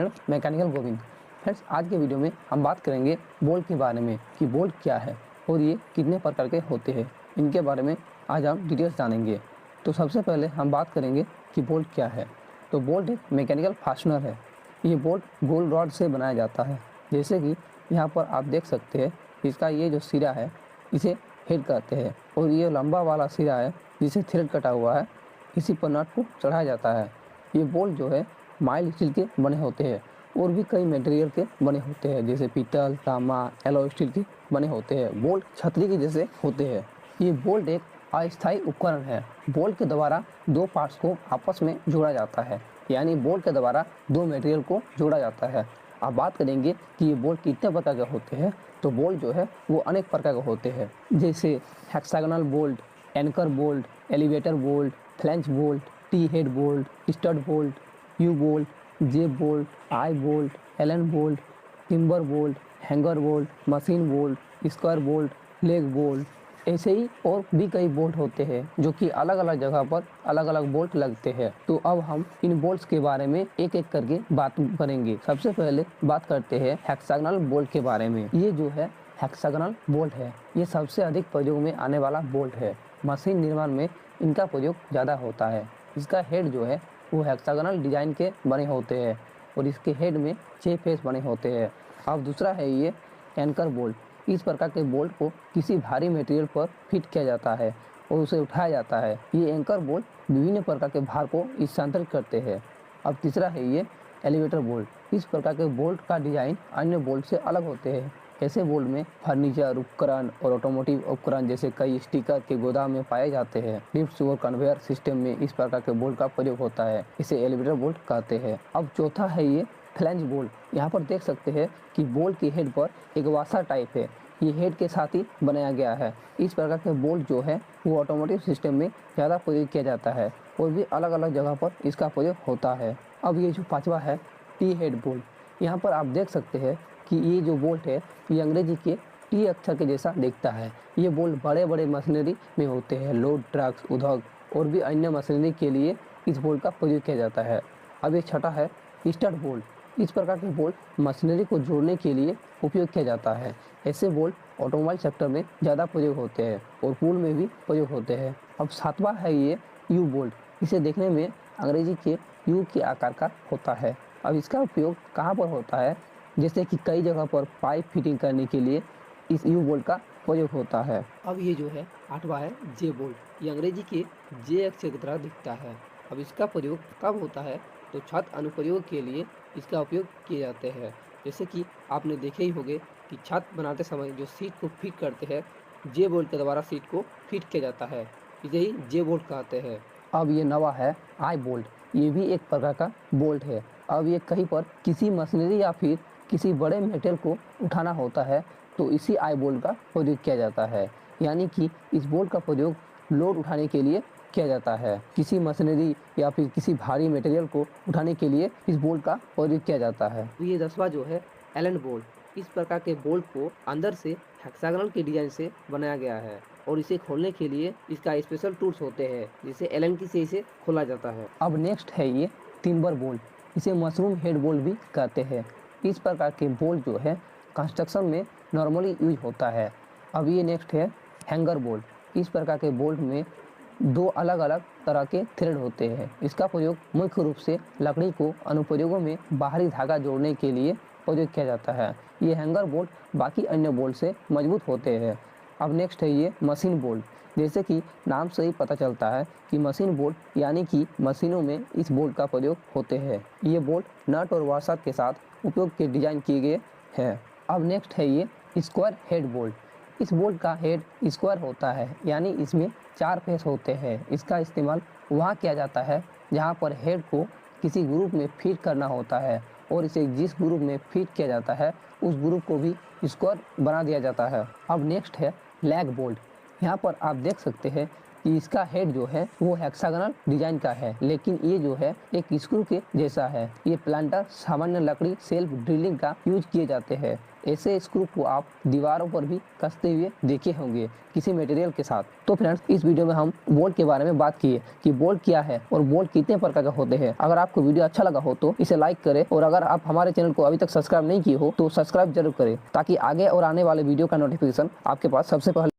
Mechanical Govind. Friends, आज के video में हम बात करेंगे बोल्ट के बारे में कि बोल्ट क्या है और ये कितने प्रकार के होते हैं। इनके बारे में आज हम डिटेल्स जानेंगे। तो सबसे पहले हम बात करेंगे कि बोल्ट क्या है। तो बोल्ट एक मैकेनिकल फास्टनर है। ये बोल्ट गोल रॉड से बनाया जाता है। जैसे कि यहाँ पर आप देख सकते हैं, इसका ये जो सिरा है इसे हेड कहते हैं और ये लंबा वाला सिरा है जिसे थ्रेड कटा हुआ है, इसी पर नट को चढ़ाया जाता है। ये बोल्ट जो है माइल्ड स्टील के बने होते हैं और भी कई मटेरियल के बने होते हैं, जैसे पीतल, तांबा, एलॉय स्टील के बने होते हैं। बोल्ट छतरी के जैसे होते हैं। ये बोल्ट एक अस्थायी उपकरण है। बोल्ट के द्वारा दो पार्ट्स को आपस में जोड़ा जाता है, यानी बोल्ट के द्वारा दो मटेरियल को जोड़ा जाता है। अब बात करेंगे कि ये बोल्ट कितने प्रकार के होते हैं। तो बोल्ट जो है वो अनेक प्रकार के होते हैं, जैसे hexagonal bolt, anchor bolt, elevator bolt, flange bolt, T head bolt, stud bolt, you bolt, J bolt, I bolt, Elon bolt, timber bolt, hanger bolt, machine bolt, square bolt, leg bolt. ऐसे ही और भी कई bolt होते हैं जो कि अलग अलग जगह पर अलग अलग बोल्ट लगते हैं। तो अब हम इन बोल्ट्स के बारे में एक एक करके बात करेंगे। सबसे पहले बात करते हैं हेक्सागोनल बोल्ट के बारे में। ये जो है हेक्सागोनल बोल्ट है, ये सबसे अधिक प्रयोग में आने वाला बोल्ट है। मशीन निर्माण में इनका प्रयोग ज़्यादा होता है। इसका हेड जो है वो हेक्सागोनल डिजाइन के बने होते हैं और इसके हेड में 6 फेस बने होते हैं। अब दूसरा है ये एंकर बोल्ट। इस प्रकार के बोल्ट को किसी भारी मटेरियल पर फिट किया जाता है और उसे उठाया जाता है। ये एंकर बोल्ट विभिन्न प्रकार के भार को स्थानांतरित करते हैं। अब तीसरा है ये एलिवेटर बोल्ट। इस प्रकार के बोल्ट का डिजाइन अन्य बोल्ट से अलग होते हैं। ऐसे बोल्ट में फर्नीचर उपकरण और ऑटोमोटिव उपकरण जैसे कई स्टिकर के गोदाम में पाए जाते हैं। लिफ्ट और कन्वेयर सिस्टम में इस प्रकार के बोल्ट का प्रयोग होता है। इसे एलिवेटर बोल्ट कहते हैं। अब चौथा है ये फ्लैंज बोल्ट। यहाँ पर देख सकते हैं कि बोल्ट के हेड पर एक वाशर टाइप है। ये हेड के साथ ही बनाया गया है। इस प्रकार के बोल्ट जो है वो ऑटोमोटिव सिस्टम में ज़्यादा प्रयोग किया जाता है और भी अलग अलग जगह पर इसका प्रयोग होता है। अब ये जो पांचवा है टी हेड बोल्ट। यहाँ पर आप देख सकते हैं कि ये जो बोल्ट है ये अंग्रेजी के टी अक्षर के जैसा दिखता है। ये बोल्ट बड़े बड़े मशीनरी में होते हैं। लोड ट्रक्स, उद्योग और भी अन्य मशीनरी के लिए इस बोल्ट का प्रयोग किया जाता है। अब ये छठा है स्टड बोल्ट। इस प्रकार के बोल्ट मशीनरी को जोड़ने के लिए उपयोग किया जाता है। ऐसे बोल्ट ऑटोमोबाइल सेक्टर में ज़्यादा प्रयोग होते हैं और पुल में भी प्रयोग होते हैं। अब सातवां है ये यू बोल्ट। इसे देखने में अंग्रेजी के यू के आकार का होता है। अब इसका उपयोग कहाँ पर होता है, जैसे कि कई जगह पर पाइप फिटिंग करने के लिए इस यू बोल्ट का प्रयोग होता है। अब ये जो है आठवां है जे बोल्ट। ये अंग्रेजी के जे अक्षर की तरह दिखता है। अब इसका प्रयोग कब होता है, तो छत अनुप्रयोग के लिए इसका उपयोग किए जाते हैं। जैसे कि आपने देखे ही होंगे कि छत बनाते समय जो सीट को फिट करते हैं, जे बोल्ट के द्वारा सीट को फिट किया जाता है। इसे ही जे बोल्ट कहते हैं। अब ये नवा है आई बोल्ट। ये भी एक प्रकार का बोल्ट है। अब ये कहीं पर किसी मशीनरी या फिर किसी बड़े मेटल को उठाना होता है तो इसी आई बोल्ट का प्रयोग किया जाता है। यानी कि इस बोल्ट का प्रयोग लोड उठाने के लिए किया जाता है। किसी मशीनरी या फिर किसी भारी मटेरियल को उठाने के लिए इस बोल्ट का प्रयोग किया जाता है। ये 10वां जो है एलन बोल्ट। इस प्रकार के बोल्ट को अंदर से हेक्सागोनल के डिजाइन से बनाया गया है और इसे खोलने के लिए इसका स्पेशल टूल्स होते हैं, जिसे एलन की से इसे खोला जाता है। अब नेक्स्ट है ये टिम्बर बोल्ट। इसे मशरूम हेड बोल्ट भी कहते हैं। इस प्रकार के बोल्ट जो है कंस्ट्रक्शन में नॉर्मली यूज होता है। अब ये नेक्स्ट है हैंगर बोल्ट। इस प्रकार के बोल्ट में दो अलग अलग तरह के थ्रेड होते हैं। इसका प्रयोग मुख्य रूप से लकड़ी को अनुप्रयोगों में बाहरी धागा जोड़ने के लिए प्रयोग किया जाता है। ये हैंगर बोल्ट बाकी अन्य बोल्ट से मजबूत होते हैं। अब नेक्स्ट है ये मशीन बोल्ट। जैसे कि नाम से ही पता चलता है कि मशीन बोल्ट यानी कि मशीनों में इस बोल्ट का प्रयोग होते हैं। ये बोल्ट नट और वाशर के साथ उपयोग के डिजाइन किए गए हैं। अब नेक्स्ट है ये स्क्वायर हेड बोल्ट। इस बोल्ट का हेड स्क्वायर होता है, यानी इसमें 4 फेस होते हैं। इसका इस्तेमाल वहाँ किया जाता है जहाँ पर हेड को किसी ग्रुप में फिट करना होता है और इसे जिस ग्रुप में फिट किया जाता है उस ग्रुप को भी स्क्वायर बना दिया जाता है। अब नेक्स्ट है लैग बोल्ट। यहाँ पर आप देख सकते हैं कि इसका हेड जो है वो हेक्सागोनल डिजाइन का है, लेकिन ये जो है एक स्क्रू के जैसा है। ये प्लांटर सामान्य लकड़ी सेल्फ ड्रिलिंग का यूज किए जाते हैं। ऐसे स्क्रू को आप दीवारों पर भी कसते हुए देखे होंगे किसी मटेरियल के साथ। तो फ्रेंड्स, इस वीडियो में हम बोल्ट के बारे में बात किए कि बोल्ट क्या है और बोल्ट कितने प्रकार के होते हैं। अगर आपको वीडियो अच्छा लगा हो तो इसे लाइक करें, और अगर आप हमारे चैनल को अभी तक सब्सक्राइब नहीं किए हो तो सब्सक्राइब जरूर करें, ताकि आगे और आने वाले वीडियो का नोटिफिकेशन आपके पास सबसे पहले